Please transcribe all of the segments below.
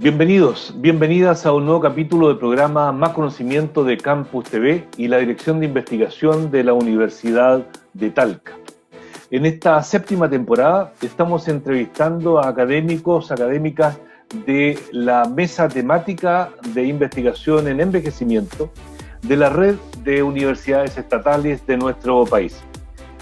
Bienvenidos, bienvenidas a un nuevo capítulo del programa Más Conocimiento de Campus TV y la Dirección de Investigación de la Universidad de Talca. En esta séptima temporada estamos entrevistando a académicas de la Mesa Temática de Investigación en Envejecimiento de la Red de Universidades Estatales de nuestro país.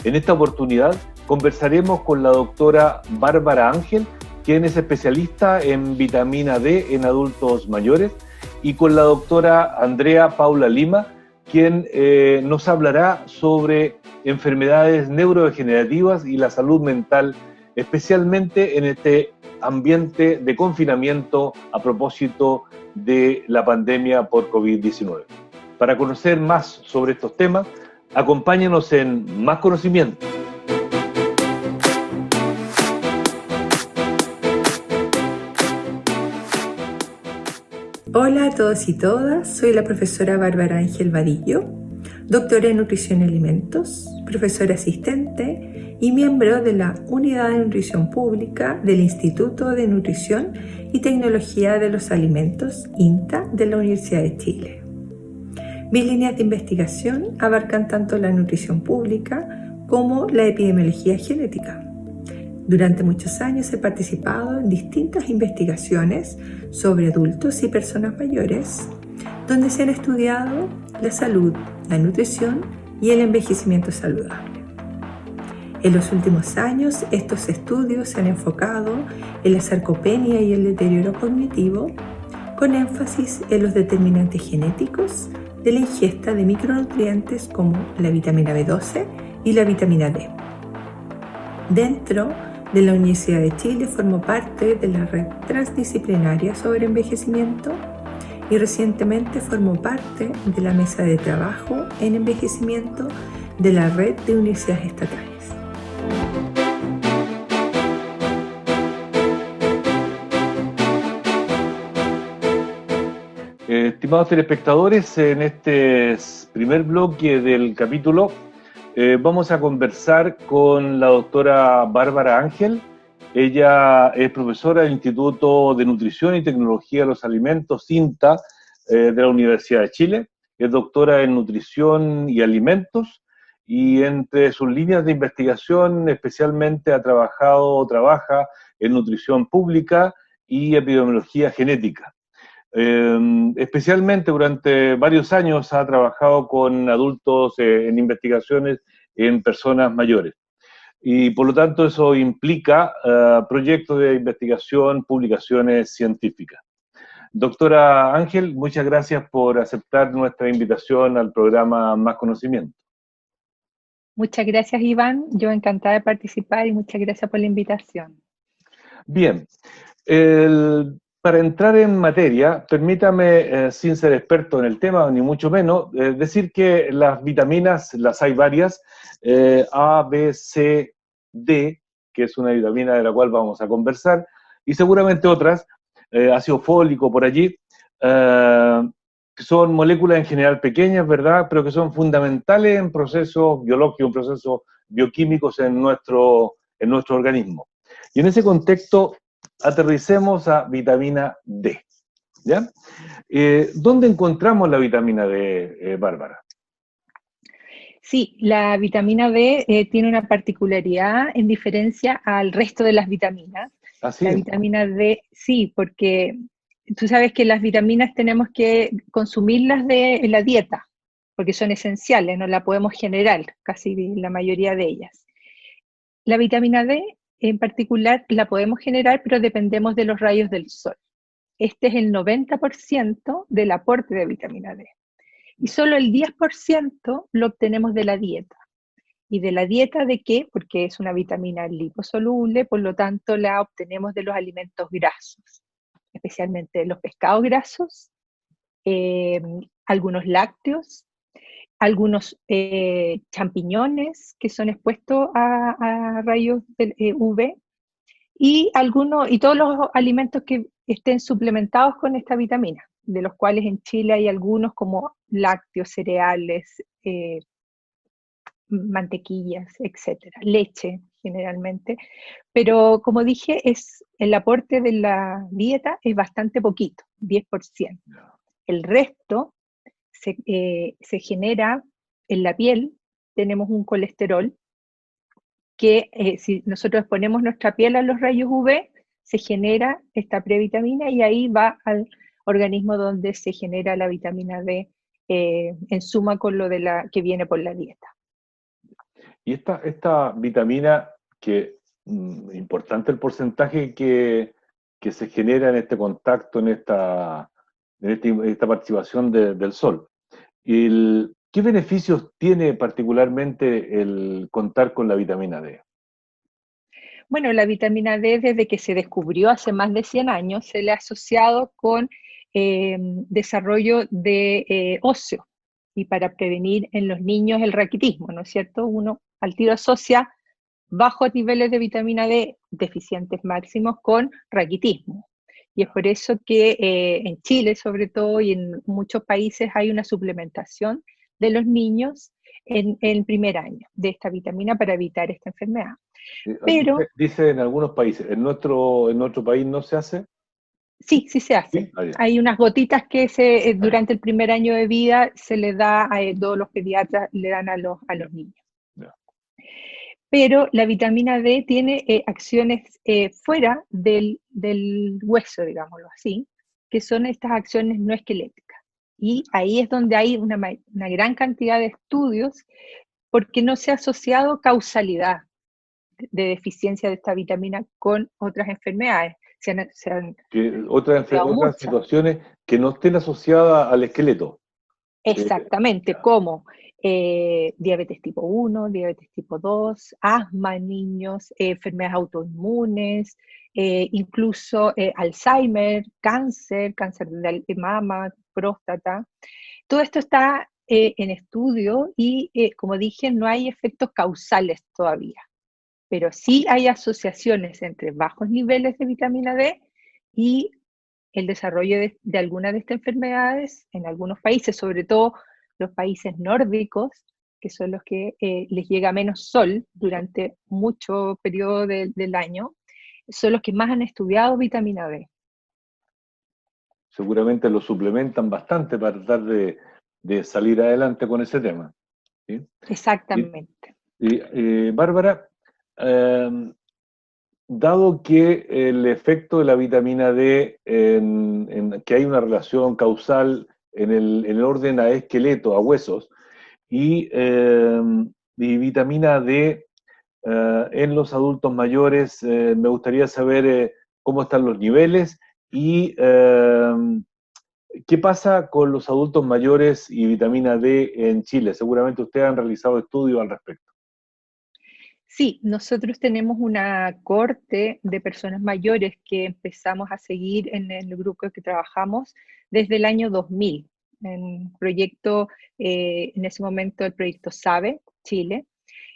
En esta oportunidad conversaremos con la doctora Bárbara Ángel, quien es especialista en vitamina D en adultos mayores, y con la doctora Andrea Paula Lima, quien nos hablará sobre enfermedades neurodegenerativas y la salud mental, especialmente en este ambiente de confinamiento a propósito de la pandemia por COVID-19. Para conocer más sobre estos temas, acompáñenos en Más Conocimiento. Hola a todos y todas, soy la profesora Bárbara Ángel Vadillo, doctora en Nutrición y Alimentos, profesora asistente y miembro de la Unidad de Nutrición Pública del Instituto de Nutrición y Tecnología de los Alimentos, INTA, de la Universidad de Chile. Mis líneas de investigación abarcan tanto la nutrición pública como la epidemiología genética. Durante muchos años he participado en distintas investigaciones sobre adultos y personas mayores, donde se han estudiado la salud, la nutrición y el envejecimiento saludable. En los últimos años, estos estudios se han enfocado en la sarcopenia y el deterioro cognitivo, con énfasis en los determinantes genéticos de la ingesta de micronutrientes como la vitamina B12 y la vitamina D. Dentro de la Universidad de Chile formo parte de la red transdisciplinaria sobre envejecimiento y recientemente formo parte de la mesa de trabajo en envejecimiento de la red de universidades estatales. Estimados telespectadores, en este primer bloque del capítulo vamos a conversar con la doctora Bárbara Ángel. Ella es profesora del Instituto de Nutrición y Tecnología de los Alimentos, INTA, de la Universidad de Chile. Es doctora en Nutrición y Alimentos y entre sus líneas de investigación especialmente trabaja en nutrición pública y epidemiología genética. Especialmente durante varios años ha trabajado con adultos en investigaciones en personas mayores. Y por lo tanto eso implica proyectos de investigación, publicaciones científicas. Doctora Ángel, muchas gracias por aceptar nuestra invitación al programa Más Conocimiento. Muchas gracias, Iván. Yo encantada de participar y muchas gracias por la invitación. Bien. Para entrar en materia, permítame, sin ser experto en el tema, ni mucho menos, decir que las vitaminas, las hay varias, A, B, C, D, que es una vitamina de la cual vamos a conversar, y seguramente otras, ácido fólico por allí, que son moléculas en general pequeñas, ¿verdad?, pero que son fundamentales en procesos biológicos, en procesos bioquímicos en nuestro organismo. Y en ese contexto, aterricemos a vitamina D, ¿ya? ¿Dónde encontramos la vitamina D, Bárbara? Sí, la vitamina D tiene una particularidad en diferencia al resto de las vitaminas. ¿Ah, sí? La vitamina D, sí, porque tú sabes que las vitaminas tenemos que consumirlas en la dieta, porque son esenciales, no la podemos generar, casi la mayoría de ellas. La vitamina D en particular la podemos generar, pero dependemos de los rayos del sol. Este es el 90% del aporte de vitamina D. Y solo el 10% lo obtenemos de la dieta. ¿Y de la dieta de qué? Porque es una vitamina liposoluble, por lo tanto la obtenemos de los alimentos grasos, especialmente los pescados grasos, algunos lácteos, algunos champiñones que son expuestos a rayos UV y todos los alimentos que estén suplementados con esta vitamina, de los cuales en Chile hay algunos como lácteos, cereales, mantequillas, etcétera, leche. generalmente, pero como dije, el aporte de la dieta es bastante poquito, 10%. El resto se genera en la piel, tenemos un colesterol que si nosotros ponemos nuestra piel a los rayos UV, se genera esta previtamina y ahí va al organismo donde se genera la vitamina D en suma con lo que viene por la dieta. Y esta vitamina, que importante el porcentaje que se genera en este contacto, en esta participación del sol. ¿Qué beneficios tiene particularmente el contar con la vitamina D? Bueno, la vitamina D desde que se descubrió hace más de 100 años se le ha asociado con desarrollo de óseo y para prevenir en los niños el raquitismo, ¿no es cierto? Uno al tiro asocia bajos niveles de vitamina D deficientes máximos con raquitismo. Y es por eso que en Chile, sobre todo, y en muchos países hay una suplementación de los niños en el primer año de esta vitamina para evitar esta enfermedad. Pero dice en algunos países, ¿en nuestro país no se hace? sí, sí se hace. ¿Sí? Ah, hay unas gotitas que durante el primer año de vida se le da a todos los pediatras, le dan a los niños. Ya. Pero la vitamina D tiene acciones fuera del hueso, digámoslo así, que son estas acciones no esqueléticas. Y ahí es donde hay una gran cantidad de estudios porque no se ha asociado causalidad de deficiencia de esta vitamina con otras enfermedades. Otras situaciones que no estén asociadas al esqueleto. Exactamente, como diabetes tipo 1, diabetes tipo 2, asma en niños, enfermedades autoinmunes, incluso Alzheimer, cáncer de mama, próstata. Todo esto está en estudio y, como dije, no hay efectos causales todavía, pero sí hay asociaciones entre bajos niveles de vitamina D y el desarrollo de algunas de estas enfermedades en algunos países, sobre todo los países nórdicos, que son los que les llega menos sol durante mucho periodo del año, son los que más han estudiado vitamina D. Seguramente lo suplementan bastante para tratar de salir adelante con ese tema. ¿Sí? Exactamente. Bárbara, dado que el efecto de la vitamina D, que hay una relación causal en el orden a esqueleto, a huesos, y vitamina D en los adultos mayores, me gustaría saber cómo están los niveles y qué pasa con los adultos mayores y vitamina D en Chile. Seguramente ustedes han realizado estudios al respecto. Sí, nosotros tenemos una cohorte de personas mayores que empezamos a seguir en el grupo que trabajamos desde el año 2000, en proyecto, en ese momento el proyecto SABE, Chile,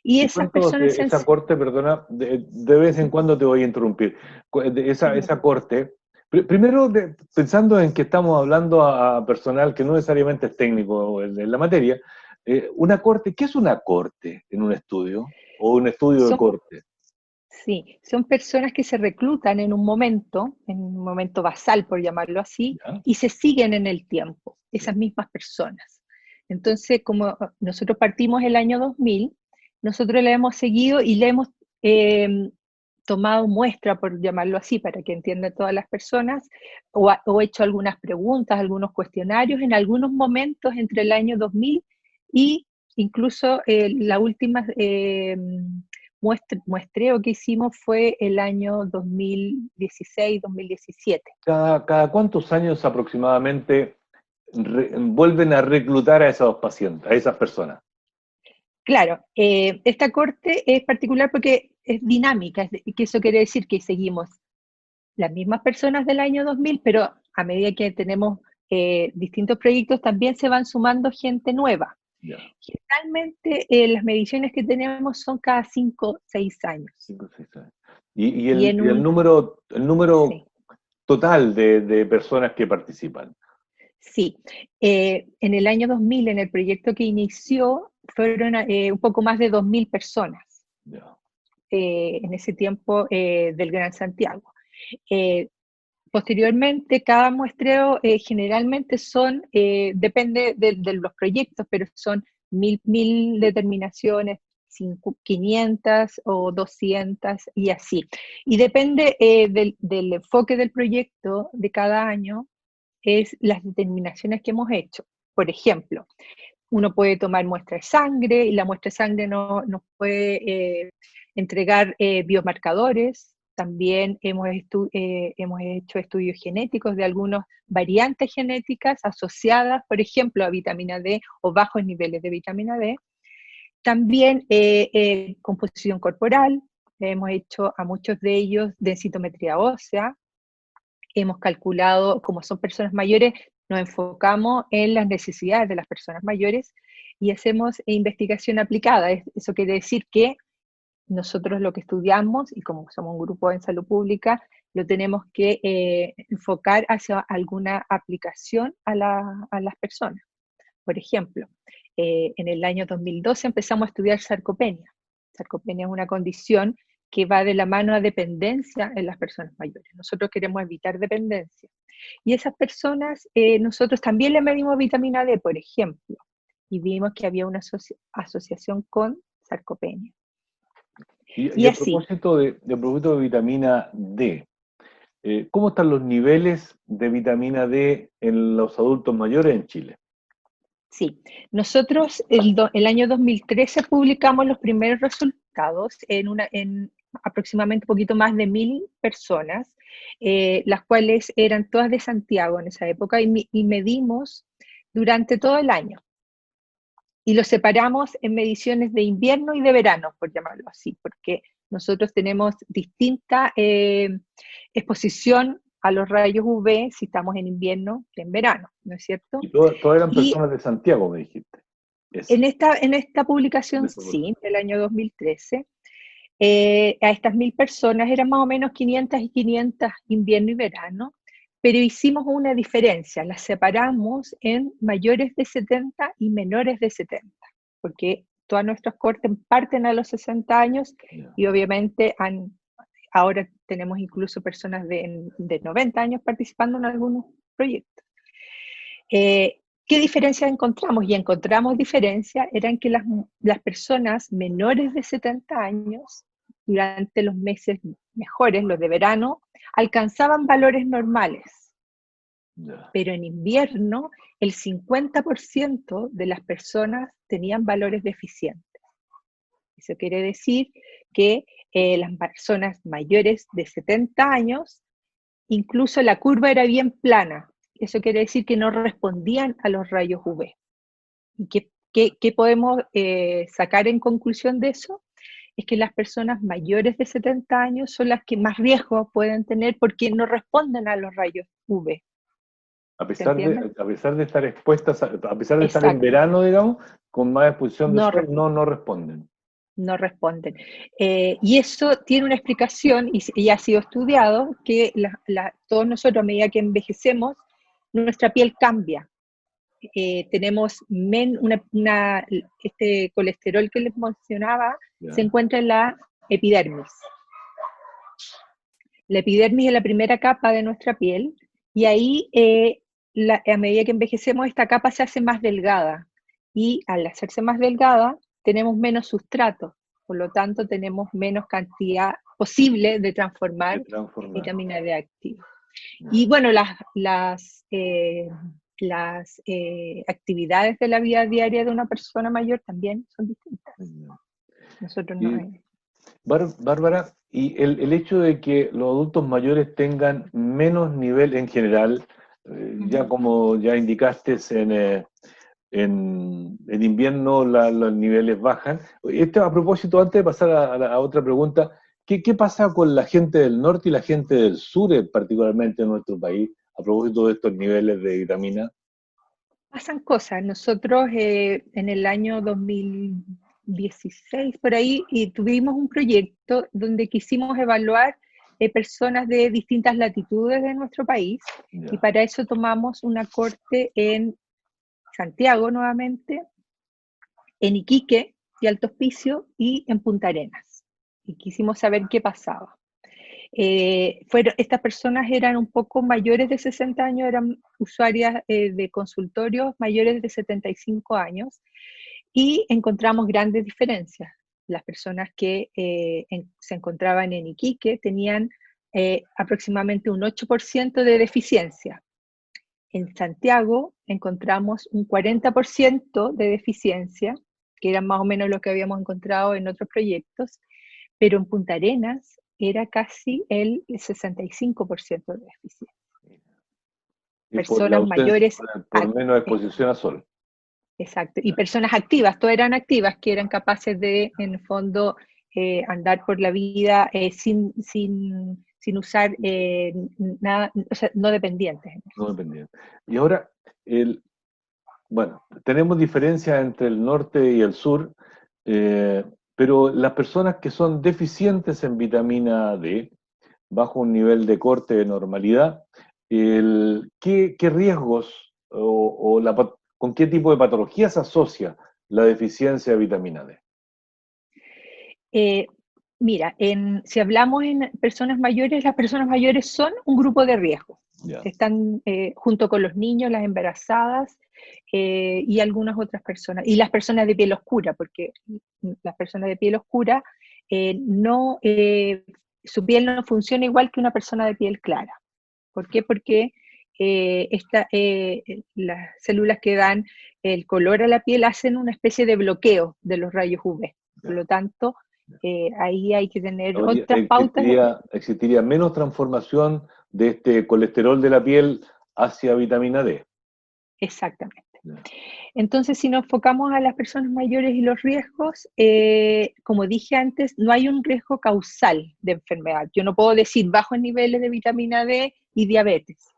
y esas personas... Esa corte, perdona, de vez en cuando te voy a interrumpir. Esa corte, primero pensando en que estamos hablando a personal que no necesariamente es técnico en la materia, una corte, ¿qué es una corte en un estudio? ¿O un estudio de corte? Sí, son personas que se reclutan en un momento basal, por llamarlo así, ¿Ya? y se siguen en el tiempo, esas mismas personas. Entonces, como nosotros partimos el año 2000, nosotros le hemos seguido y le hemos tomado muestra, por llamarlo así, para que entiendan todas las personas, o hecho algunas preguntas, algunos cuestionarios en algunos momentos entre el año 2000 y incluso la última muestreo que hicimos fue el año 2016-2017. ¿Cada cuántos años aproximadamente vuelven a reclutar a esos pacientes, a esas personas? Claro, esta corte es particular porque es dinámica, que eso quiere decir que seguimos las mismas personas del año 2000, pero a medida que tenemos distintos proyectos también se van sumando gente nueva. Ya. Generalmente las mediciones que tenemos son cada 5 o 6 años. 5 o 6 años. Y el número sí, total de personas que participan. Sí, en el año 2000, en el proyecto que inició, fueron un poco más de 2000 personas. Yeah. en ese tiempo del Gran Santiago. Posteriormente, cada muestreo generalmente son, depende de los proyectos, pero son 1000 determinaciones, 500 o 200 y así. Y depende del enfoque del proyecto de cada año, es las determinaciones que hemos hecho. Por ejemplo, uno puede tomar muestra de sangre y la muestra de sangre nos puede entregar biomarcadores. También hemos hecho estudios genéticos de algunas variantes genéticas asociadas, por ejemplo, a vitamina D o bajos niveles de vitamina D. También composición corporal, hemos hecho a muchos de ellos densitometría ósea. Hemos calculado, como son personas mayores, nos enfocamos en las necesidades de las personas mayores y hacemos investigación aplicada. Eso quiere decir que nosotros lo que estudiamos, y como somos un grupo en salud pública, lo tenemos que enfocar hacia alguna aplicación a las personas. Por ejemplo, en el año 2012 empezamos a estudiar sarcopenia. Sarcopenia es una condición que va de la mano a dependencia en las personas mayores. Nosotros queremos evitar dependencia. Y esas personas, nosotros también le medimos vitamina D, por ejemplo, y vimos que había una asociación con sarcopenia. Y a propósito de vitamina D, ¿cómo están los niveles de vitamina D en los adultos mayores en Chile? Sí, nosotros el año 2013 publicamos los primeros resultados en aproximadamente un poquito más de 1000 personas, las cuales eran todas de Santiago en esa época, y medimos durante todo el año. Y los separamos en mediciones de invierno y de verano, por llamarlo así, porque nosotros tenemos distinta exposición a los rayos UV si estamos en invierno que en verano, ¿no es cierto? Y todas eran personas de Santiago, me dijiste. En esta publicación, sí, del año 2013, a estas 1000 personas eran más o menos 500 y 500 invierno y verano, pero hicimos una diferencia, las separamos en mayores de 70 y menores de 70, porque todas nuestras cortes parten a los 60 años y obviamente ahora tenemos incluso personas de 90 años participando en algunos proyectos. ¿Qué diferencias encontramos? Y encontramos diferencias, eran que las personas menores de 70 años, durante los meses mejores, los de verano, alcanzaban valores normales. Pero en invierno, el 50% de las personas tenían valores deficientes. Eso quiere decir que las personas mayores de 70 años, incluso la curva era bien plana. Eso quiere decir que no respondían a los rayos UV. ¿Y qué podemos sacar en conclusión de eso? Es que las personas mayores de 70 años son las que más riesgo pueden tener porque no responden a los rayos UV. A pesar de estar expuestas, a pesar de estar en verano, digamos, con más exposición de sol, no responden. No responden. Y eso tiene una explicación, y ha sido estudiado, que todos nosotros, a medida que envejecemos, nuestra piel cambia. Tenemos este colesterol que les mencionaba, se encuentra en la epidermis. La epidermis es la primera capa de nuestra piel, y ahí, a medida que envejecemos, esta capa se hace más delgada, y al hacerse más delgada, tenemos menos sustrato, por lo tanto tenemos menos cantidad posible de transformar vitamina D activa. Y bueno, las actividades de la vida diaria de una persona mayor también son distintas. Nosotros no. Bárbara, y el hecho de que los adultos mayores tengan menos nivel en general, ya como ya indicaste, en invierno los niveles bajan. A propósito, antes de pasar a otra pregunta, ¿qué pasa con la gente del norte y la gente del sur, particularmente en nuestro país, a propósito de estos niveles de vitamina? Pasan cosas. Nosotros en el año 2016, por ahí, tuvimos un proyecto donde quisimos evaluar personas de distintas latitudes de nuestro país, y para eso tomamos una corte en Santiago nuevamente, en Iquique y Alto Hospicio, y en Punta Arenas. y quisimos saber qué pasaba. Estas personas eran un poco mayores de 60 años, eran usuarias de consultorios mayores de 75 años, y encontramos grandes diferencias. Las personas que se encontraban en Iquique tenían aproximadamente un 8% de deficiencia. En Santiago encontramos un 40% de deficiencia, que era más o menos lo que habíamos encontrado en otros proyectos, pero en Punta Arenas era casi el 65% de deficiencia. Y Personas mayores. por menos exposición a sol. Exacto, y personas activas, todas eran activas, que eran capaces de, en el fondo, andar por la vida sin usar nada, o sea, no dependientes. No dependientes. Y ahora, bueno, tenemos diferencias entre el norte y el sur, pero las personas que son deficientes en vitamina D, bajo un nivel de corte de normalidad, ¿qué riesgos con qué tipo de patologías se asocia la deficiencia de vitamina D? Mira, si hablamos en personas mayores, las personas mayores son un grupo de riesgo. Ya. Están junto con los niños, las embarazadas y algunas otras personas. Y las personas de piel oscura, porque las personas de piel oscura su piel no funciona igual que una persona de piel clara. ¿Por qué? Porque las células que dan el color a la piel hacen una especie de bloqueo de los rayos UV. Por lo tanto, ahí hay que tener otras pautas. Existiría menos transformación de este colesterol de la piel hacia vitamina D. Exactamente. Entonces, si nos enfocamos a las personas mayores y los riesgos, como dije antes, no hay un riesgo causal de enfermedad. Yo no puedo decir bajos niveles de vitamina D y diabetes,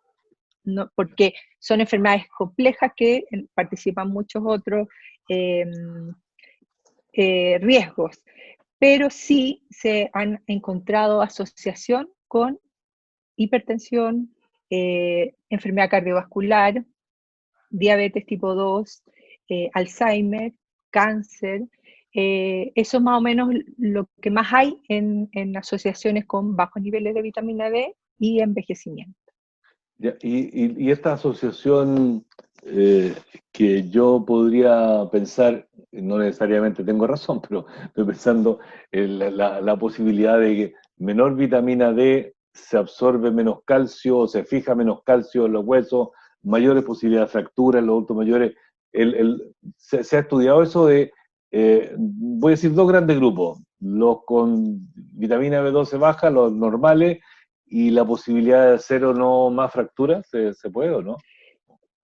no, porque son enfermedades complejas que participan muchos otros riesgos, pero sí se han encontrado asociación con hipertensión, enfermedad cardiovascular, diabetes tipo 2, Alzheimer, cáncer. Eso es más o menos lo que más hay en asociaciones con bajos niveles de vitamina D y envejecimiento. Y esta asociación que yo podría pensar, no necesariamente tengo razón, pero estoy pensando en la posibilidad de que menor vitamina D se absorbe menos calcio, se fija menos calcio en los huesos, mayores posibilidades de fractura en los adultos mayores. Se ha estudiado eso de, voy a decir, dos grandes grupos, los con vitamina B12 baja, los normales, y la posibilidad de hacer o no más fracturas, ¿se puede o no?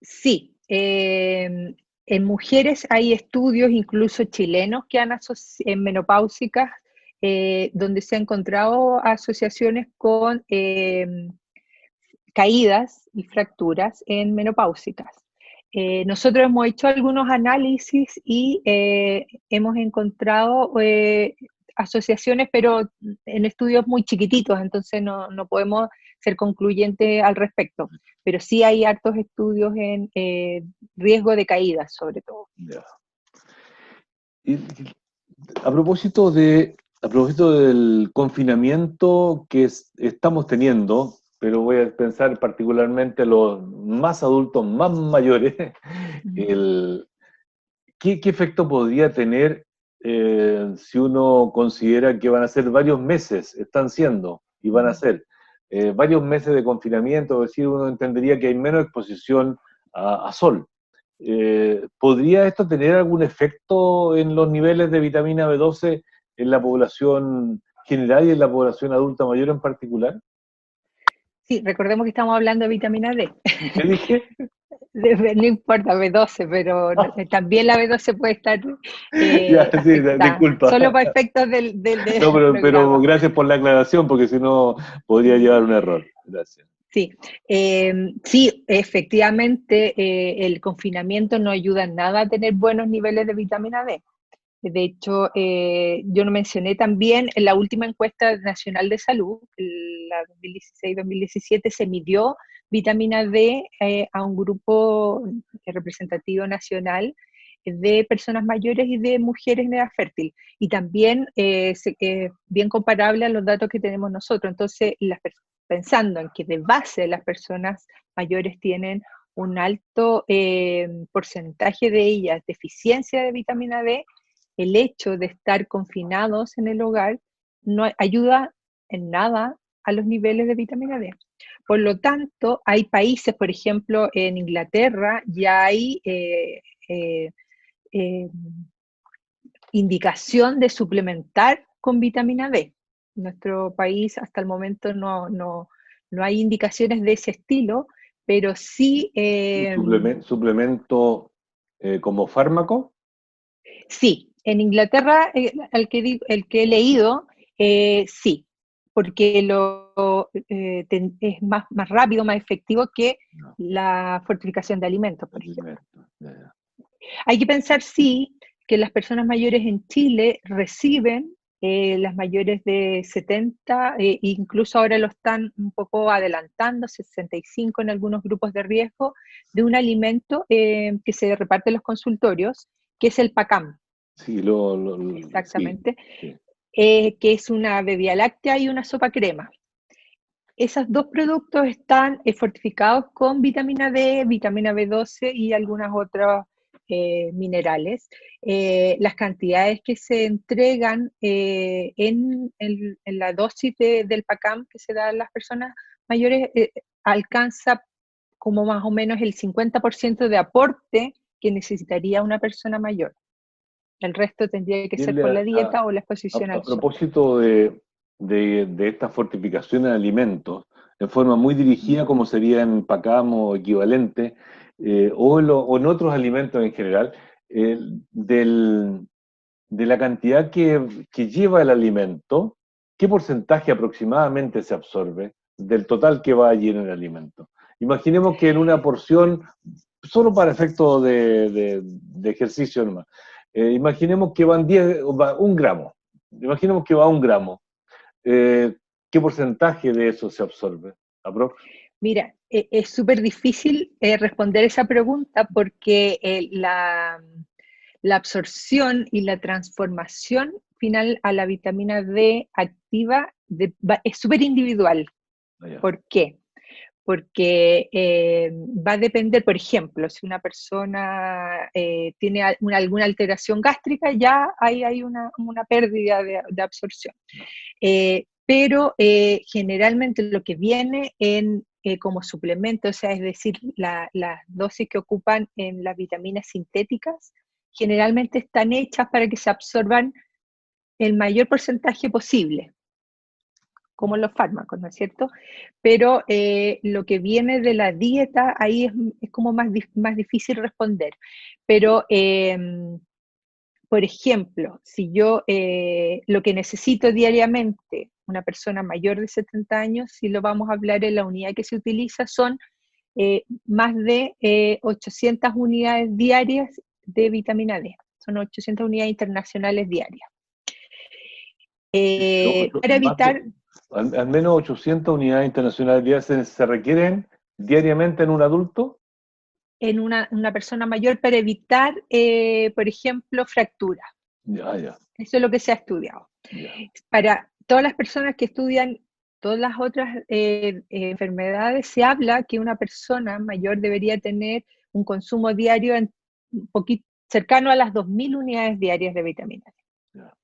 Sí, en mujeres hay estudios, incluso chilenos, que en menopáusicas, donde se han encontrado asociaciones con caídas y fracturas en menopáusicas. Nosotros hemos hecho algunos análisis y hemos encontrado asociaciones, pero en estudios muy chiquititos, entonces no podemos ser concluyentes al respecto. Pero sí hay hartos estudios en riesgo de caídas, sobre todo. Ya. Y a propósito del confinamiento que estamos teniendo, pero voy a pensar particularmente los más adultos, más mayores, ¿qué efecto podría tener si uno considera que van a ser varios meses, están siendo, y van a ser varios meses de confinamiento? Es decir, uno entendería que hay menos exposición a sol. ¿Podría esto tener algún efecto en los niveles de vitamina B12 en la población general y en la población adulta mayor en particular? Sí, recordemos que estamos hablando de vitamina D. ¿Qué dije? No importa, B12, pero también la B12 puede estar Ya, sí, disculpa. solo para efectos del No, pero programa. gracias por la aclaración, porque si no podría llevar un error. Gracias. Sí, sí, efectivamente el confinamiento no ayuda en nada a tener buenos niveles de vitamina D. De hecho, yo lo mencioné también en la última encuesta nacional de salud, la 2016-2017, se midió vitamina D a un grupo representativo nacional de personas mayores y de mujeres en edad fértil. Y también bien comparable a los datos que tenemos nosotros. Entonces, pensando en que de base las personas mayores tienen un alto porcentaje de ellas deficiencia de vitamina D, el hecho de estar confinados en el hogar no ayuda en nada a los niveles de vitamina D. Por lo tanto, hay países, por ejemplo, en Inglaterra ya hay indicación de suplementar con vitamina D. En nuestro país hasta el momento no hay indicaciones de ese estilo, pero sí... ¿Suplemento como fármaco? Sí, en Inglaterra, el que he leído, sí, porque es más rápido, más efectivo que la fortificación de alimentos, por ejemplo. Hay que pensar, sí, que las personas mayores en Chile reciben, las mayores de 70, incluso ahora lo están un poco adelantando, 65 en algunos grupos de riesgo, de un alimento que se reparte en los consultorios, que es el PACAM. Sí, Exactamente. Sí. Que es una bebida láctea y una sopa crema. Esos dos productos están fortificados con vitamina D, vitamina B12 y algunas otras minerales. Las cantidades que se entregan en la dosis del PACAM que se da a las personas mayores alcanza como más o menos el 50% de aporte que necesitaría una persona mayor. El resto tendría que ser por la dieta o la exposición al sol. A propósito de esta fortificación en alimentos, en forma muy dirigida, como sería en PACAM o equivalente, o en otros alimentos en general, de la cantidad que lleva el alimento, ¿qué porcentaje aproximadamente se absorbe del total que va allí en el alimento? Imaginemos que en una porción, solo para efectos de ejercicio nomás, imaginemos que van 1 gramo. Imaginemos que va 1 gramo. ¿Qué porcentaje de eso se absorbe? Mira, es súper difícil responder esa pregunta porque la absorción y la transformación final a la vitamina D activa es súper individual. ¿Por qué? Porque va a depender, por ejemplo, si una persona tiene alguna alteración gástrica, ya ahí hay una pérdida de absorción. Pero generalmente lo que viene como suplemento, o sea, es decir, las dosis que ocupan en las vitaminas sintéticas, generalmente están hechas para que se absorban el mayor porcentaje posible, como los fármacos, ¿no es cierto? Pero lo que viene de la dieta, ahí es como más difícil responder. Pero, por ejemplo, si yo lo que necesito diariamente, una persona mayor de 70 años, si lo vamos a hablar en la unidad que se utiliza, son más de 800 unidades diarias de vitamina D. Son 800 unidades internacionales diarias. Para evitar... Al menos 800 unidades internacionales diarias se requieren diariamente en un adulto. En una persona mayor para evitar, por ejemplo, fracturas. Ya. Eso es lo que se ha estudiado. Ya. Para todas las personas que estudian todas las otras enfermedades, se habla que una persona mayor debería tener un consumo diario un poquito cercano a las 2.000 unidades diarias de vitamina D. Ya.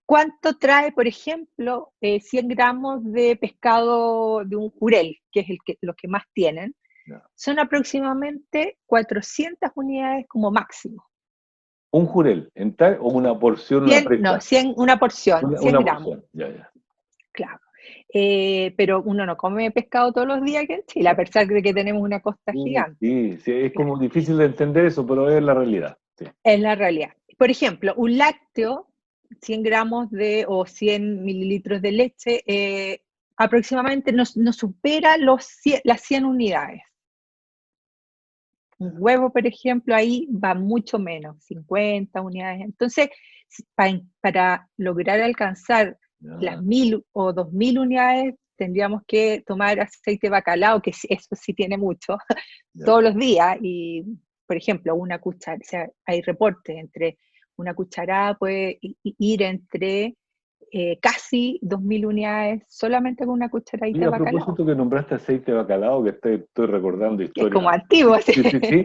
¿Cuánto trae, por ejemplo, 100 gramos de pescado de un jurel, que es los que más tienen? Yeah. Son aproximadamente 400 unidades como máximo. ¿Un jurel? ¿O una porción? 100, no, 100, una porción, 100 gramos. Porción. Ya. Claro. Pero uno no come pescado todos los días aquí en Chile, a pesar de que tenemos una costa gigante. Sí, es como difícil de entender eso, pero es la realidad. Sí. Es la realidad. Por ejemplo, un lácteo, 100 gramos o 100 mililitros de leche, aproximadamente no supera las 100 unidades. Un huevo, por ejemplo, ahí va mucho menos, 50 unidades. Entonces, para lograr alcanzar las 1.000 o 2.000 unidades, tendríamos que tomar aceite de bacalao, que eso sí tiene mucho, todos los días, y por ejemplo, una cucharada, o sea, hay reportes entre una cucharada puede ir entre casi 2.000 unidades solamente con una Y cucharadita de a bacalao, propósito que nombraste aceite de bacalao, que estoy recordando que es historias. como antiguo, así. Sí, sí, sí.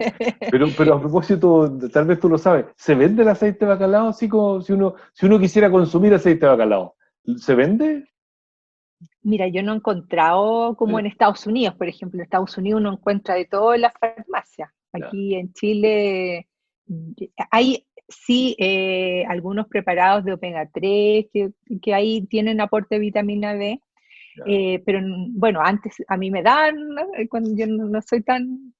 Pero a propósito, tal vez tú lo sabes, ¿se vende el aceite de bacalao así como si uno quisiera consumir aceite de bacalao? ¿Se vende? Mira, yo no he encontrado como Ya, en Estados Unidos, por ejemplo, en Estados Unidos uno encuentra de todo en las farmacias. ya, Aquí en Chile hay sí algunos preparados de omega 3 que ahí tienen aporte de vitamina D, ya. pero bueno, antes a mí me dan, ¿no? Cuando yo no soy tan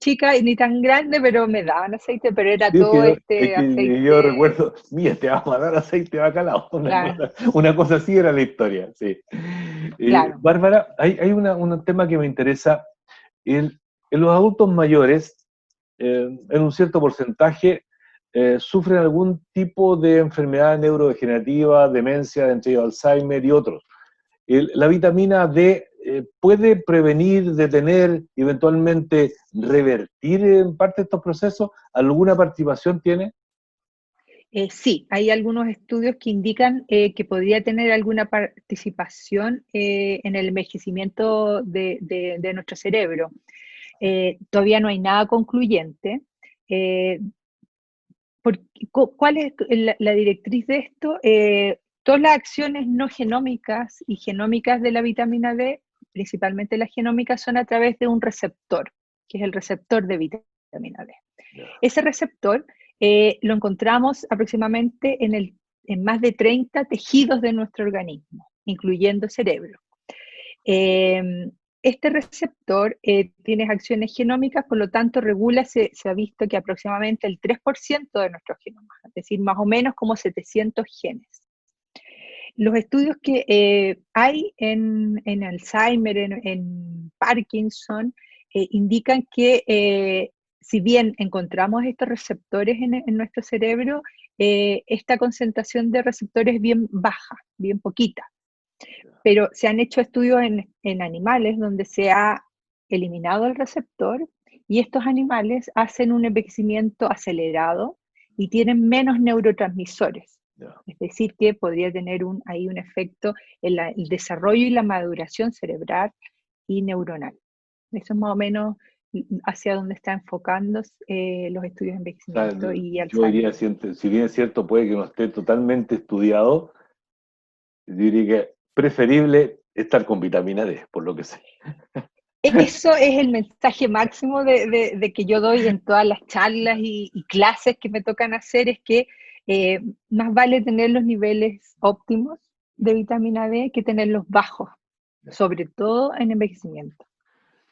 chica y ni tan grande, pero me daban aceite, pero era Sí, todo es este que yo aceite, recuerdo, mira, te vamos a dar aceite de bacalao. claro, Una cosa así era la historia, sí. claro. Bárbara, hay un tema que me interesa. En los adultos mayores, en un cierto porcentaje, sufren algún tipo de enfermedad neurodegenerativa, demencia, entre ellos Alzheimer y otros. La vitamina D puede prevenir, detener, eventualmente revertir en parte estos procesos. ¿Alguna participación tiene? Sí, hay algunos estudios que indican que podría tener alguna participación en el envejecimiento de nuestro cerebro. Todavía no hay nada concluyente. Eh, ¿Cuál es la directriz de esto? Todas las acciones no genómicas y genómicas de la vitamina D, principalmente las genómicas, son a través de un receptor, que es el receptor de vitamina D. Ya. Ese receptor lo encontramos aproximadamente en más de 30 tejidos de nuestro organismo, incluyendo cerebro. Eh, este receptor tiene acciones genómicas, por lo tanto regula, se ha visto que aproximadamente el 3% de nuestros genomas, es decir, más o menos como 700 genes. Los estudios que hay en Alzheimer, en Parkinson, indican que si bien encontramos estos receptores en nuestro cerebro, esta concentración de receptores es bien baja, bien poquita. Pero se han hecho estudios en animales donde se ha eliminado el receptor y estos animales hacen un envejecimiento acelerado y tienen menos neurotransmisores. Ya. Es decir, que podría tener ahí un efecto en el desarrollo y la maduración cerebral y neuronal. Eso es más o menos hacia donde están enfocando los estudios de O sea, envejecimiento y yo diría, Alzheimer. si bien es cierto, puede que no esté totalmente estudiado, yo diría que preferible estar con vitamina D, por lo que sé. Eso es el mensaje máximo de que yo doy en todas las charlas y clases que me tocan hacer, es que más vale tener los niveles óptimos de vitamina D que tenerlos bajos, sobre todo en envejecimiento.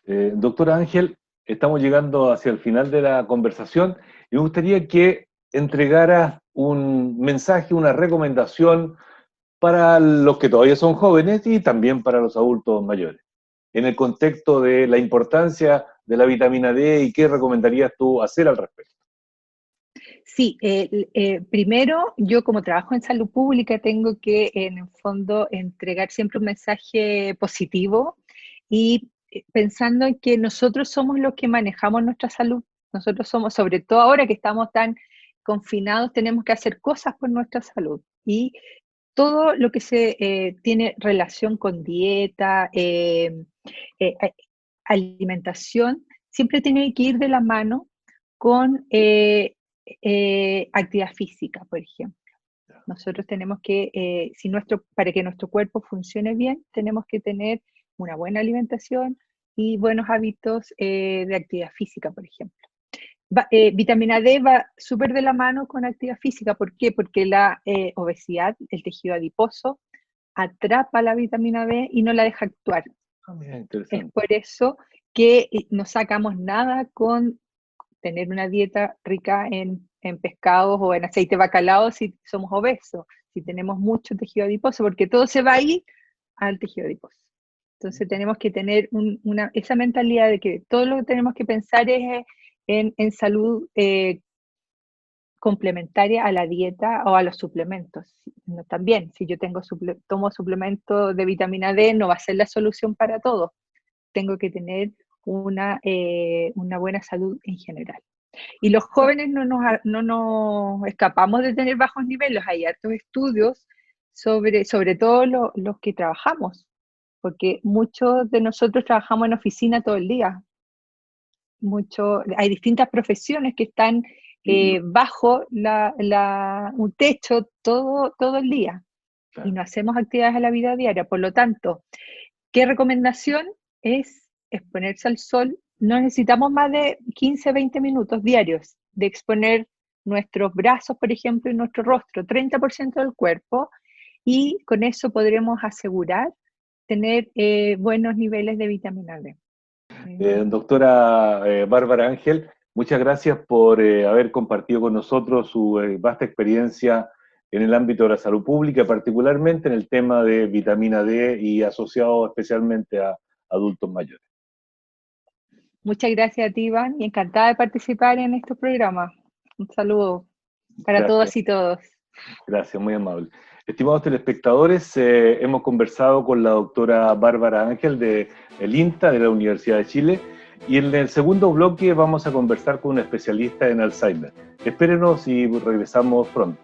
Doctora Ángel, estamos llegando hacia el final de la conversación y me gustaría que entregaras un mensaje, una recomendación para los que todavía son jóvenes y también para los adultos mayores, en el contexto de la importancia de la vitamina D y qué recomendarías tú hacer al respecto. Sí, primero yo como trabajo en salud pública tengo que en el fondo entregar siempre un mensaje positivo y pensando en que nosotros somos los que manejamos nuestra salud. Nosotros somos, sobre todo ahora que estamos tan confinados, tenemos que hacer cosas por nuestra salud. Y todo lo que se tiene relación con dieta, eh, alimentación, siempre tiene que ir de la mano con actividad física, por ejemplo. Nosotros tenemos que, para que nuestro cuerpo funcione bien, tenemos que tener una buena alimentación y buenos hábitos de actividad física, por ejemplo. Vitamina D va súper de la mano con actividad física. ¿Por qué? Porque la obesidad, el tejido adiposo, atrapa la vitamina D y no la deja actuar. Ah, mira, Es interesante. por eso que no sacamos nada con tener una dieta rica en pescados o en aceite de bacalao si somos obesos, si tenemos mucho tejido adiposo, porque todo se va a ir al tejido adiposo. Entonces tenemos que tener esa mentalidad de que todo lo que tenemos que pensar es en salud complementaria a la dieta o a los suplementos. No, también, si yo tomo suplemento de vitamina D, no va a ser la solución para todo. Tengo que tener una buena salud en general. Y los jóvenes no nos escapamos de tener bajos niveles. Hay hartos estudios sobre todo los que trabajamos, porque muchos de nosotros trabajamos en oficina todo el día. Hay distintas profesiones que están bajo un techo todo el día, y no hacemos actividades a la vida diaria. Por lo tanto, ¿qué recomendación es exponerse al sol? No necesitamos más de 15, 20 minutos diarios de exponer nuestros brazos, por ejemplo, y nuestro rostro, 30% del cuerpo, y con eso podremos asegurar tener buenos niveles de vitamina D. Doctora Bárbara Ángel, muchas gracias por haber compartido con nosotros su vasta experiencia en el ámbito de la salud pública, particularmente en el tema de vitamina D y asociado especialmente a adultos mayores. Muchas gracias a ti, Iván, y encantada de participar en estos programas. Un saludo para todos y todos. Gracias, muy amable. Estimados telespectadores, hemos conversado con la doctora Bárbara Ángel del INTA, de la Universidad de Chile, y en el segundo bloque vamos a conversar con un especialista en Alzheimer. Espérenos y regresamos pronto.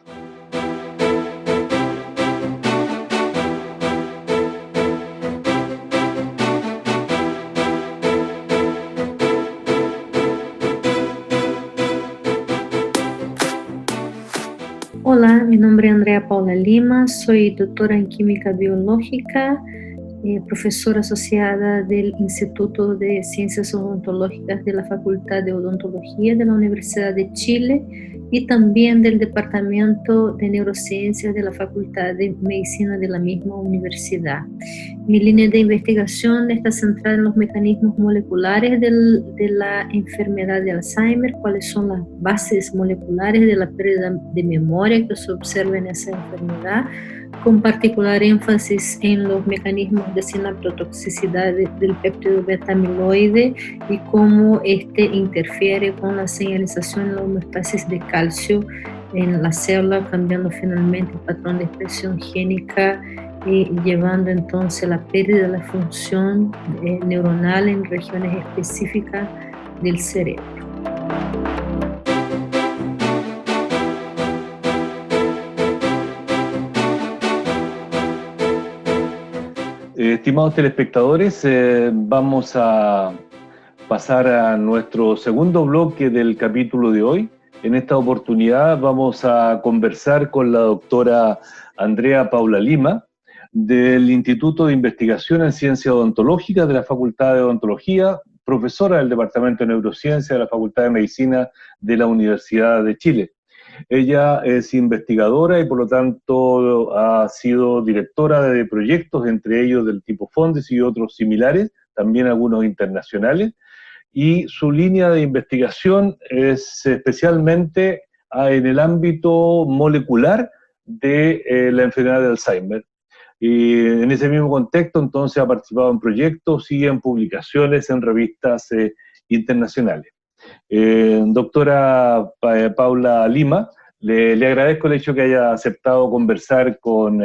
Hola, mi nombre es Andrea Paula Lima, soy doctora en Química Biológica, profesora asociada del Instituto de Ciencias Odontológicas de la Facultad de Odontología de la Universidad de Chile y también del Departamento de Neurociencias de la Facultad de Medicina de la misma universidad. Mi línea de investigación está centrada en los mecanismos moleculares de la enfermedad de Alzheimer, cuáles son las bases moleculares de la pérdida de memoria que se observa en esa enfermedad, con particular énfasis en los mecanismos de sinaptotoxicidad del péptido beta-amiloide y cómo este interfiere con la señalización en la homeostasis de calcio en la célula, cambiando finalmente el patrón de expresión génica y llevando entonces la pérdida de la función neuronal en regiones específicas del cerebro. Estimados telespectadores, vamos a pasar a nuestro segundo bloque del capítulo de hoy. En esta oportunidad vamos a conversar con la doctora Andrea Paula Lima, del Instituto de Investigación en Ciencias Odontológicas de la Facultad de Odontología, profesora del Departamento de Neurociencia de la Facultad de Medicina de la Universidad de Chile. Ella es investigadora y por lo tanto ha sido directora de proyectos, entre ellos del tipo FONDES y otros similares, también algunos internacionales, y su línea de investigación es especialmente en el ámbito molecular de la enfermedad de Alzheimer. Y en ese mismo contexto entonces ha participado en proyectos y en publicaciones en revistas internacionales. Doctora Paula Lima, le agradezco el hecho que haya aceptado conversar con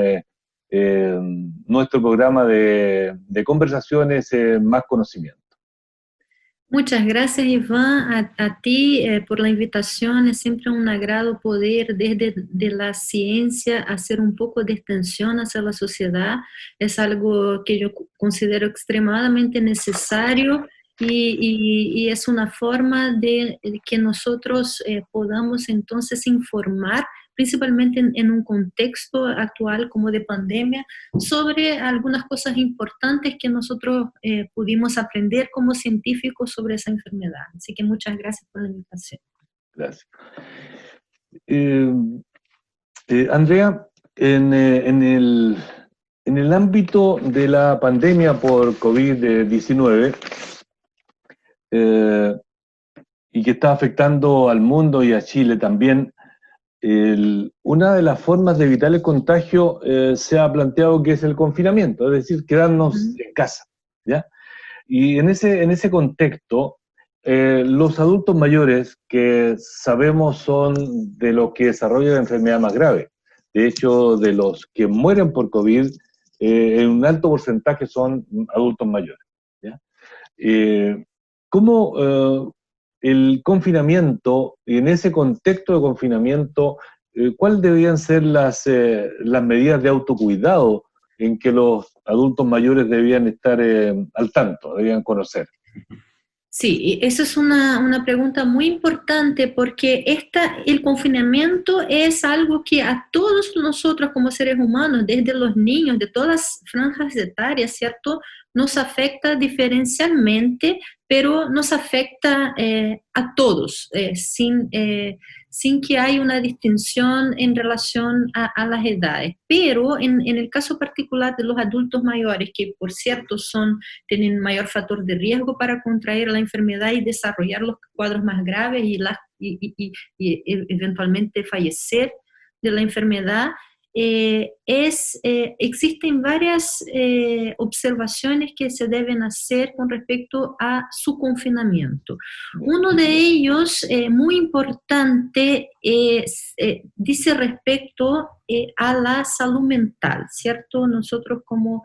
nuestro programa de conversaciones Más Conocimiento. Muchas gracias, Iván, a ti por la invitación. Es siempre un agrado poder desde la ciencia hacer un poco de extensión hacia la sociedad. Es algo que yo considero extremadamente necesario y es una forma de que nosotros podamos entonces informar, principalmente en un contexto actual como de pandemia, sobre algunas cosas importantes que nosotros pudimos aprender como científicos sobre esa enfermedad. Así que muchas gracias por la invitación. Gracias. Andrea, en el ámbito de la pandemia por COVID-19, y que está afectando al mundo y a Chile también, una de las formas de evitar el contagio se ha planteado que es el confinamiento, es decir, quedarnos en casa, ¿ya? Y en ese contexto, los adultos mayores, que sabemos son de los que desarrollan la enfermedad más grave, de hecho, de los que mueren por COVID, en un alto porcentaje son adultos mayores, ¿ya? el confinamiento, y en ese contexto de confinamiento, ¿cuáles deberían ser las medidas de autocuidado en que los adultos mayores debían estar al tanto, debían conocer? Sí, y esa es una pregunta muy importante porque el confinamiento es algo que a todos nosotros como seres humanos, desde los niños, de todas las franjas etarias, ¿cierto?, nos afecta diferencialmente, pero nos afecta a todos, sin que haya una distinción en relación a las edades. Pero en el caso particular de los adultos mayores, que por cierto tienen mayor factor de riesgo para contraer la enfermedad y desarrollar los cuadros más graves y eventualmente fallecer de la enfermedad, existen varias observaciones que se deben hacer con respecto a su confinamiento. Uno de ellos, muy importante, dice respecto a la salud mental, ¿cierto? Nosotros como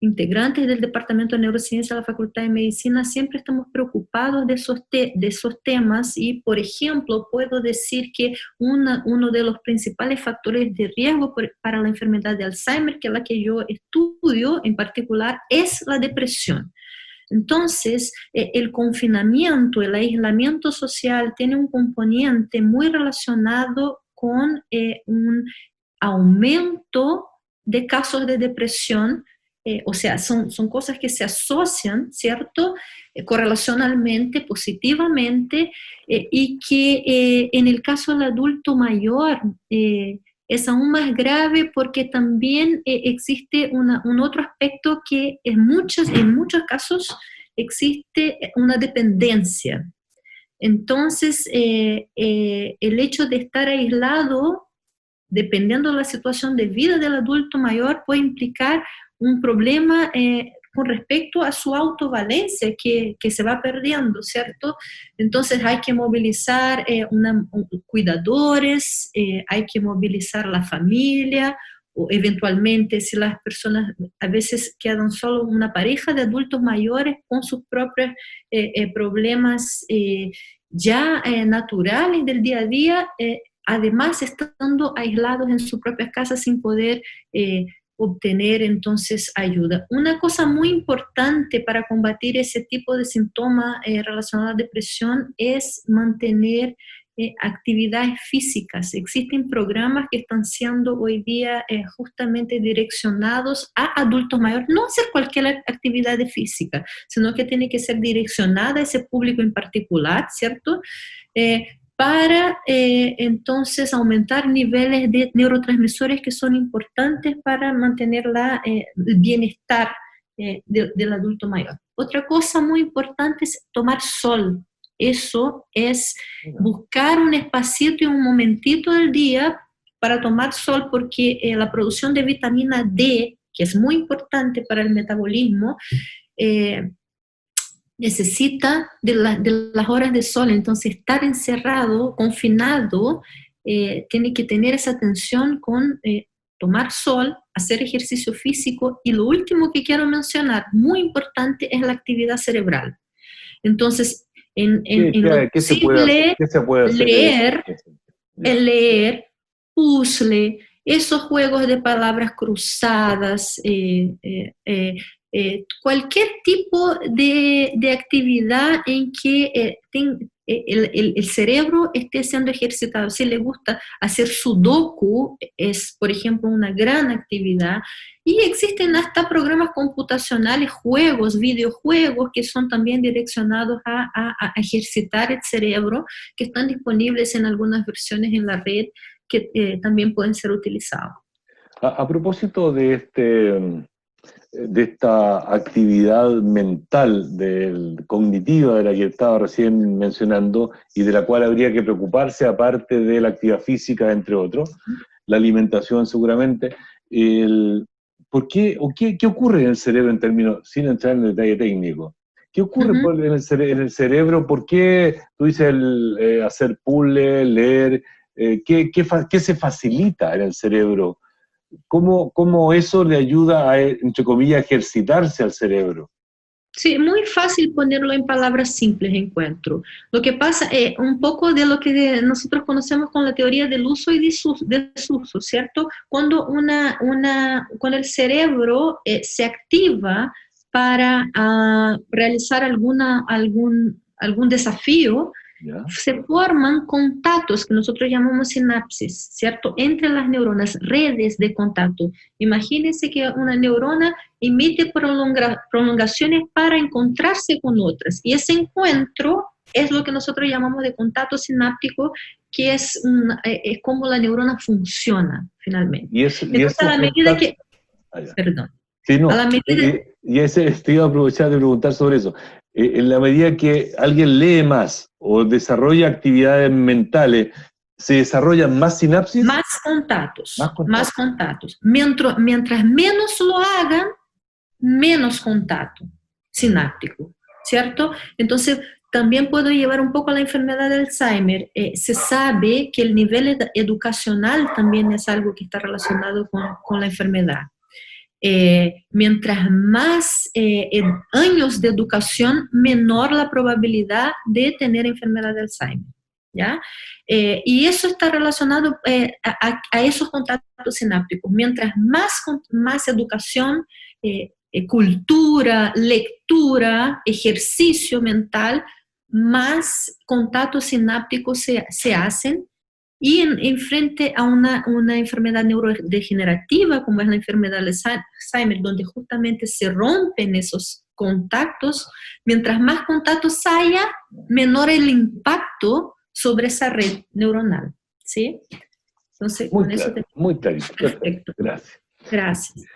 integrantes del Departamento de Neurociencia de la Facultad de Medicina siempre estamos preocupados de esos temas y, por ejemplo, puedo decir que uno de los principales factores de riesgo para la enfermedad de Alzheimer, que es la que yo estudio en particular, es la depresión. Entonces, el confinamiento, el aislamiento social tiene un componente muy relacionado con un aumento de casos de depresión. O sea, son cosas que se asocian, ¿cierto?, correlacionalmente, positivamente, y que en el caso del adulto mayor es aún más grave porque también existe un otro aspecto que en muchos casos existe una dependencia. Entonces, el hecho de estar aislado, dependiendo de la situación de vida del adulto mayor, puede implicar un problema con respecto a su autovalencia que se va perdiendo, ¿cierto? Entonces hay que movilizar cuidadores, hay que movilizar la familia, o eventualmente si las personas a veces quedan solo una pareja de adultos mayores con sus propios problemas ya naturales del día a día, además estando aislados en sus propias casas sin poder obtener entonces ayuda. Una cosa muy importante para combatir ese tipo de síntomas relacionados a la depresión es mantener actividades físicas. Existen programas que están siendo hoy día justamente direccionados a adultos mayores, no hacer cualquier actividad física, sino que tiene que ser direccionada a ese público en particular, ¿cierto?, para entonces aumentar niveles de neurotransmisores que son importantes para mantener el bienestar del adulto mayor. Otra cosa muy importante es tomar sol. Eso es buscar un espacito y un momentito del día para tomar sol, porque la producción de vitamina D, que es muy importante para el metabolismo, necesita de las horas de sol. Entonces estar encerrado, confinado, tiene que tener esa atención con tomar sol, hacer ejercicio físico, y lo último que quiero mencionar, muy importante, es la actividad cerebral. Entonces, en lo posible, ¿qué se puede hacer? leer, puzzle, esos juegos de palabras cruzadas, cualquier tipo de actividad en que el cerebro esté siendo ejercitado. Si le gusta hacer sudoku, es, por ejemplo, una gran actividad. Y existen hasta programas computacionales, videojuegos, que son también direccionados a ejercitar el cerebro, que están disponibles en algunas versiones en la red, que también pueden ser utilizados. A propósito de esta actividad mental, cognitiva, de la que estaba recién mencionando, y de la cual habría que preocuparse, aparte de la actividad física, entre otros, la alimentación seguramente, ¿qué ocurre en el cerebro en términos, sin entrar en detalle técnico? ¿Qué ocurre en el cerebro? ¿Por qué tú dices hacer puzzle, leer? ¿Qué se facilita en el cerebro? ¿Cómo eso le ayuda a, entre comillas, ejercitarse al cerebro? Sí, muy fácil ponerlo en palabras simples, encuentro. Lo que pasa es un poco de lo que nosotros conocemos con la teoría del uso y desuso, ¿cierto? Cuando, cuando el cerebro se activa para realizar algún desafío, ¿Ya? se forman contactos que nosotros llamamos sinapsis, ¿cierto? Entre las neuronas, redes de contacto. Imagínense que una neurona emite prolongaciones para encontrarse con otras. Y ese encuentro es lo que nosotros llamamos de contacto sináptico, que es cómo la neurona funciona finalmente. Y Entonces, a la medida que... Perdón. Sí, no. A la medida... Y ese, te iba a aprovechar de preguntar sobre eso. En la medida que alguien lee más o desarrolla actividades mentales, ¿se desarrollan más sinapsis? Más contactos. Mientras menos lo hagan, menos contacto sináptico, ¿cierto? Entonces, también puedo llevar un poco a la enfermedad de Alzheimer. Se sabe que el nivel educacional también es algo que está relacionado con la enfermedad. Mientras más años de educación, menor la probabilidad de tener enfermedad de Alzheimer, ¿ya? Y eso está relacionado a esos contactos sinápticos. Mientras más educación, cultura, lectura, ejercicio mental, más contactos sinápticos se hacen. Y en frente a una enfermedad neurodegenerativa, como es la enfermedad de Alzheimer, donde justamente se rompen esos contactos, mientras más contactos haya, menor el impacto sobre esa red neuronal, ¿sí? Entonces, muy con claro, eso muy clarito. Perfecto. Gracias.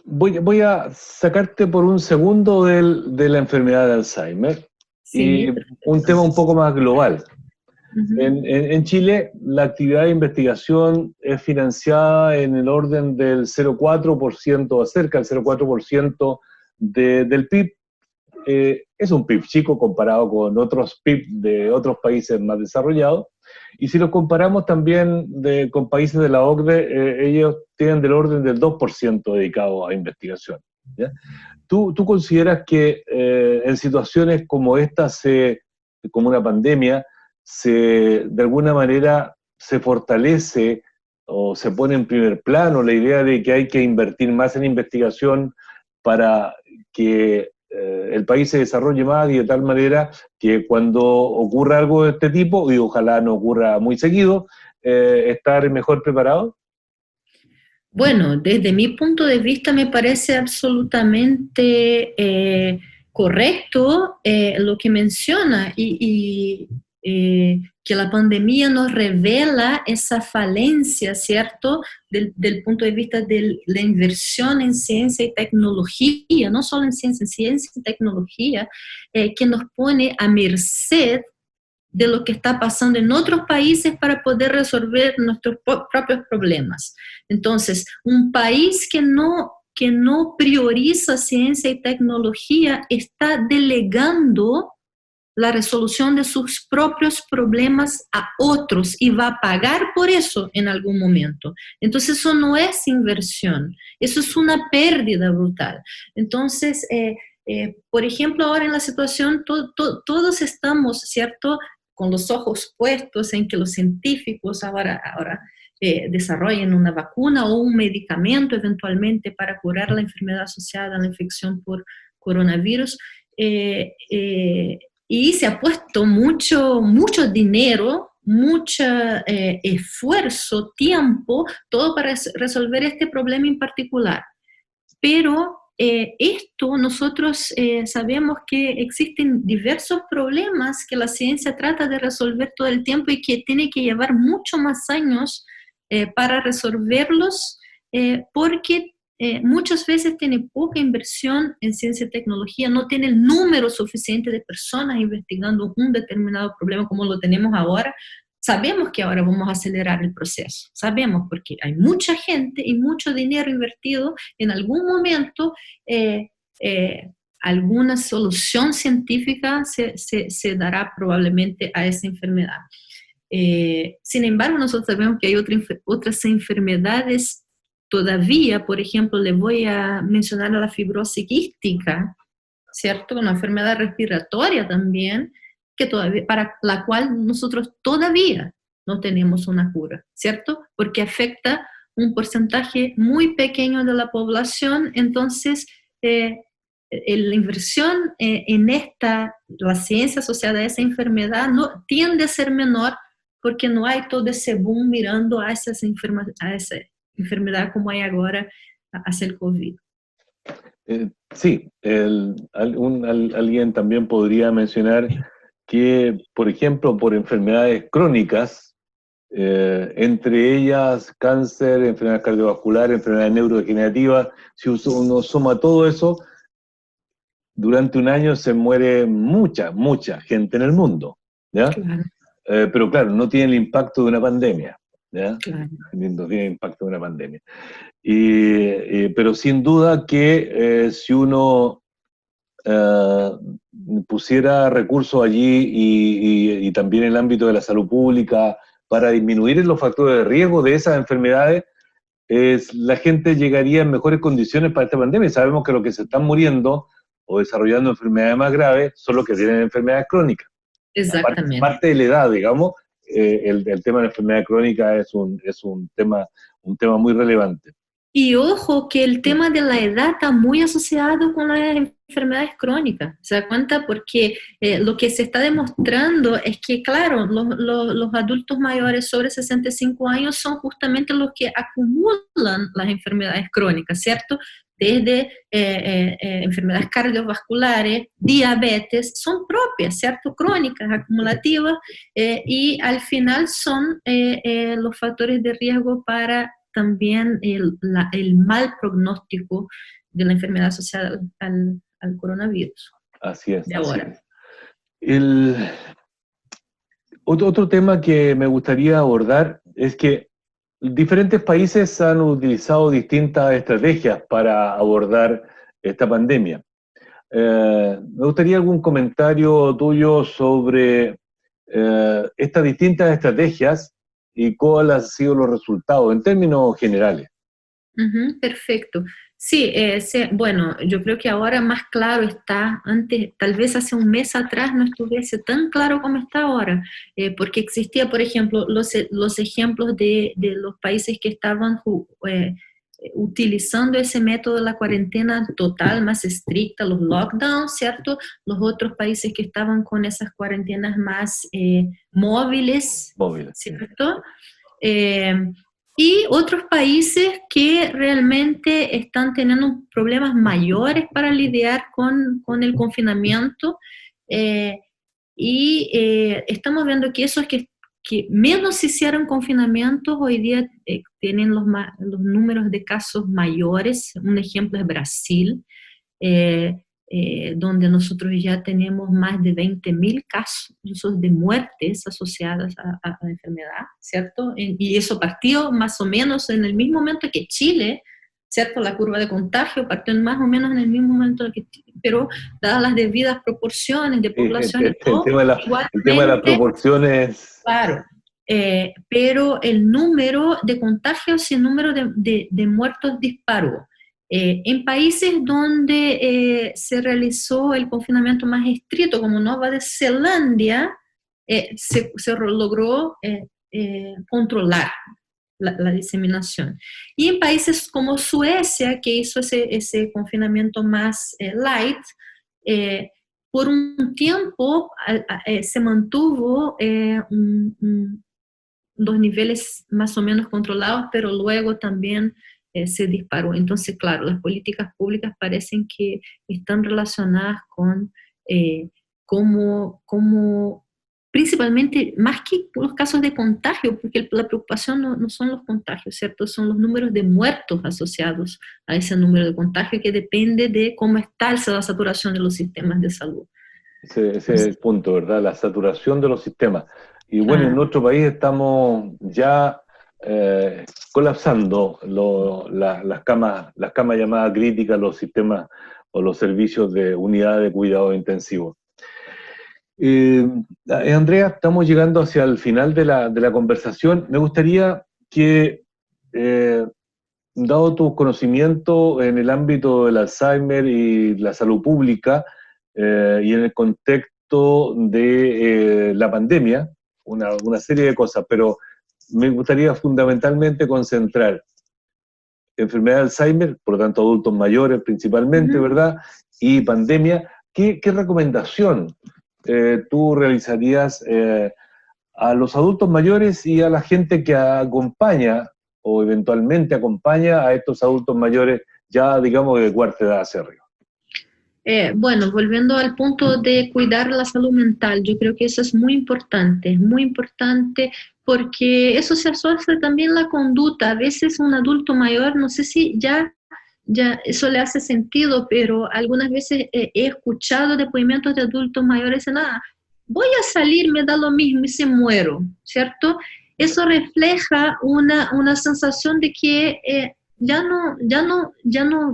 Voy a sacarte por un segundo de la enfermedad de Alzheimer, Sí, y un tema un poco más global. Uh-huh. En Chile, la actividad de investigación es financiada en el orden del 0,4%, cerca del 0,4% del PIB. Es un PIB chico comparado con otros PIB de otros países más desarrollados. Y si lo comparamos también con países de la OCDE, ellos tienen del orden del 2% dedicado a investigación, ¿ya? ¿Tú consideras que en situaciones como esta, como una pandemia, de alguna manera se fortalece o se pone en primer plano la idea de que hay que invertir más en investigación para que el país se desarrolle más, y de tal manera que cuando ocurra algo de este tipo, y ojalá no ocurra muy seguido, estar mejor preparado? Bueno, desde mi punto de vista me parece absolutamente correcto lo que menciona y que la pandemia nos revela esa falencia, ¿cierto? Del punto de vista de la inversión en ciencia y tecnología, no solo en ciencia y tecnología, que nos pone a merced de lo que está pasando en otros países para poder resolver nuestros propios problemas. Entonces, un país que no prioriza ciencia y tecnología está delegando la resolución de sus propios problemas a otros y va a pagar por eso en algún momento. Entonces, eso no es inversión, eso es una pérdida brutal. Entonces, por ejemplo, ahora en la situación todos estamos, ¿cierto?, con los ojos puestos en que los científicos ahora desarrollen una vacuna o un medicamento eventualmente para curar la enfermedad asociada a la infección por coronavirus. Y se ha puesto mucho dinero, mucho esfuerzo, tiempo, todo para resolver este problema en particular. Pero esto nosotros sabemos que existen diversos problemas que la ciencia trata de resolver todo el tiempo y que tiene que llevar mucho más años para resolverlos, porque muchas veces tiene poca inversión en ciencia y tecnología, no tiene el número suficiente de personas investigando un determinado problema como lo tenemos ahora. Sabemos que ahora vamos a acelerar el proceso, sabemos porque hay mucha gente y mucho dinero invertido. En algún momento alguna solución científica se dará probablemente a esa enfermedad. Sin embargo, nosotros sabemos que hay otras enfermedades todavía, por ejemplo, le voy a mencionar a la fibrosis quística, ¿cierto? Una enfermedad respiratoria también, que todavía, para la cual nosotros todavía no tenemos una cura, ¿cierto? Porque afecta un porcentaje muy pequeño de la población, entonces la inversión en la ciencia asociada a esa enfermedad no, tiende a ser menor porque no hay todo ese boom mirando a esa enfermedad como hay ahora hacia el COVID. Sí, alguien también podría mencionar que, por ejemplo, por enfermedades crónicas, entre ellas cáncer, enfermedades cardiovasculares, enfermedades neurodegenerativas, si uno suma todo eso, durante un año se muere mucha gente en el mundo, ¿ya? Claro. Pero claro, no tiene el impacto de una pandemia, ¿ya? Claro. No tiene el impacto de una pandemia. Pero sin duda que si uno pusiera recursos allí y también en el ámbito de la salud pública para disminuir los factores de riesgo de esas enfermedades, la gente llegaría en mejores condiciones para esta pandemia. Sabemos que los que se están muriendo o desarrollando enfermedades más graves son los que tienen enfermedades crónicas. Exactamente. Aparte de la edad, digamos, el tema de la enfermedad crónica es un tema muy relevante. Y ojo que el tema de la edad está muy asociado con las enfermedades crónicas, ¿se da cuenta? Porque lo que se está demostrando es que, claro, los adultos mayores sobre 65 años son justamente los que acumulan las enfermedades crónicas, ¿cierto? Desde enfermedades cardiovasculares, diabetes, son propias, ¿cierto? Crónicas, acumulativas, y al final son los factores de riesgo para también el mal pronóstico de la enfermedad asociada al coronavirus. Así es. De ahora. Otro tema que me gustaría abordar es que diferentes países han utilizado distintas estrategias para abordar esta pandemia. Me gustaría algún comentario tuyo sobre estas distintas estrategias y cuáles han sido los resultados en términos generales. Perfecto. Sí, bueno, yo creo que ahora más claro está, antes, tal vez hace un mes atrás no estuviese tan claro como está ahora, porque existía, por ejemplo, los ejemplos de los países que estaban utilizando ese método de la cuarentena total, más estricta, los lockdowns, ¿cierto? Los otros países que estaban con esas cuarentenas más móviles, ¿cierto? Y otros países que realmente están teniendo problemas mayores para lidiar con el confinamiento, estamos viendo que esos que menos hicieron confinamientos hoy día tienen los números de casos mayores. Un ejemplo es Brasil, donde nosotros ya tenemos más de 20.000 casos de muertes asociadas a la enfermedad, ¿cierto? Y eso partió más o menos en el mismo momento que Chile, ¿cierto? La curva de contagio partió más o menos en el mismo momento que Chile, pero dadas las debidas proporciones de población el tema de las proporciones. Claro. Pero el número de contagios y el número de muertos disparó. En países donde se realizó el confinamiento más estricto, como Nueva Zelanda, se logró controlar la diseminación. Y en países como Suecia, que hizo ese confinamiento más light, por un tiempo se mantuvo los niveles más o menos controlados, pero luego también se disparó. Entonces, claro, las políticas públicas parecen que están relacionadas con cómo principalmente, más que los casos de contagio, porque la preocupación no son los contagios, ¿cierto? Son los números de muertos asociados a ese número de contagio, que depende de cómo está la saturación de los sistemas de salud. Ese es el punto, ¿verdad? La saturación de los sistemas. Y bueno, en nuestro país estamos ya colapsando las camas llamadas críticas, los sistemas o los servicios de unidad de cuidado intensivo. Andrea, estamos llegando hacia el final de la conversación. Me gustaría que dado tus conocimientos en el ámbito del Alzheimer y la salud pública, y en el contexto de la pandemia, una serie de cosas, pero me gustaría fundamentalmente concentrar enfermedad de Alzheimer, por lo tanto adultos mayores principalmente, ¿verdad? Y pandemia. ¿Qué recomendación tú realizarías a los adultos mayores y a la gente que acompaña o eventualmente acompaña a estos adultos mayores ya, digamos, de cuarta edad hacia arriba? Bueno, volviendo al punto de cuidar la salud mental, yo creo que eso es muy importante porque eso se asocia también a la conducta. A veces un adulto mayor, no sé si ya eso le hace sentido, pero algunas veces he escuchado depoimentos de adultos mayores en voy a salir, me da lo mismo y se muero, ¿cierto? Eso refleja una sensación de que ya no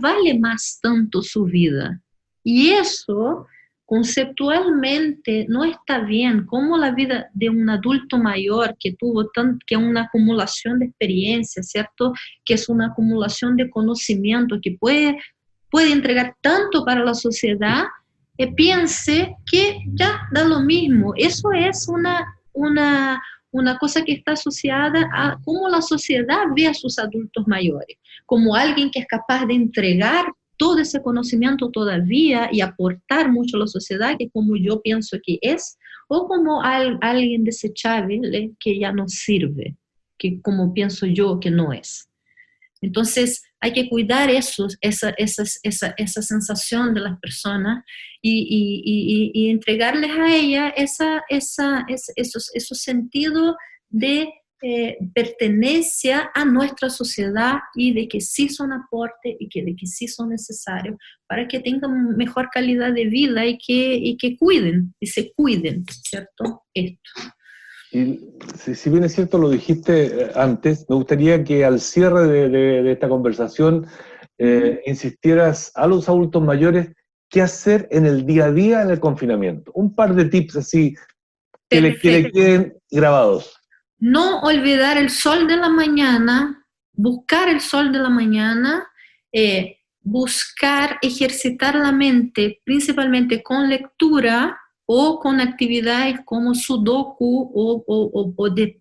vale más tanto su vida. Y eso, conceptualmente, no está bien. Como la vida de un adulto mayor que tuvo que una acumulación de experiencia, ¿cierto? Que es una acumulación de conocimiento, que puede entregar tanto para la sociedad, piense que ya da lo mismo. Eso es una cosa que está asociada a cómo la sociedad ve a sus adultos mayores, como alguien que es capaz de entregar todo ese conocimiento todavía y aportar mucho a la sociedad, que como yo pienso que es, o como alguien desechable que ya no sirve, que como pienso yo que no es. Entonces hay que cuidar esa sensación de las personas y entregarles a ella esos sentidos de pertenencia a nuestra sociedad y de que sí son aporte y de que sí son necesarios para que tengan mejor calidad de vida y que cuiden y se cuiden, ¿cierto? Esto. Y si bien es cierto, lo dijiste antes, me gustaría que al cierre de esta conversación insistieras a los adultos mayores qué hacer en el día a día en el confinamiento. Un par de tips así que le queden grabados. No olvidar el sol de la mañana, buscar el sol de la mañana, buscar ejercitar la mente principalmente con lectura o con actividades como sudoku o de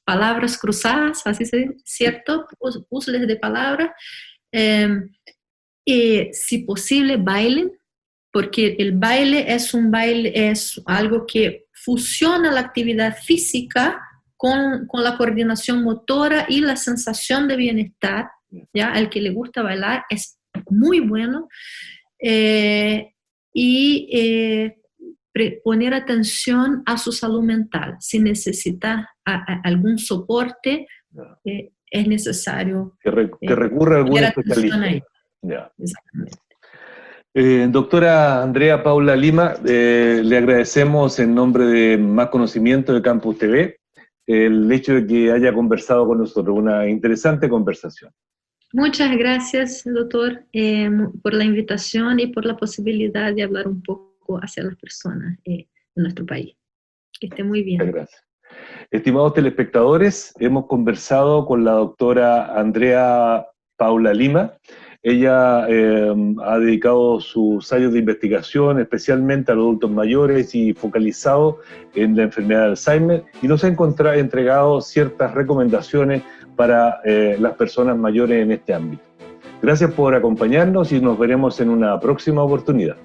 palabras cruzadas, así se dice, ¿cierto? Puzzles de palabras. Si posible, bailen, porque el baile es algo que fusiona la actividad física con la coordinación motora y la sensación de bienestar, ¿ya? Al que le gusta bailar es muy bueno. Poner atención a su salud mental. Si necesita algún soporte, es necesario que recurra a algún especialista. Ya. Exactamente. Doctora Andrea Paula Lima, le agradecemos en nombre de Más Conocimiento de Campus TV el hecho de que haya conversado con nosotros, una interesante conversación. Muchas gracias, doctor, por la invitación y por la posibilidad de hablar un poco hacia las personas de nuestro país. Que esté muy bien. Muchas gracias. Estimados telespectadores, hemos conversado con la doctora Andrea Paula Lima. Ella ha dedicado sus años de investigación especialmente a los adultos mayores y focalizado en la enfermedad de Alzheimer, y nos ha entregado ciertas recomendaciones para las personas mayores en este ámbito. Gracias por acompañarnos y nos veremos en una próxima oportunidad.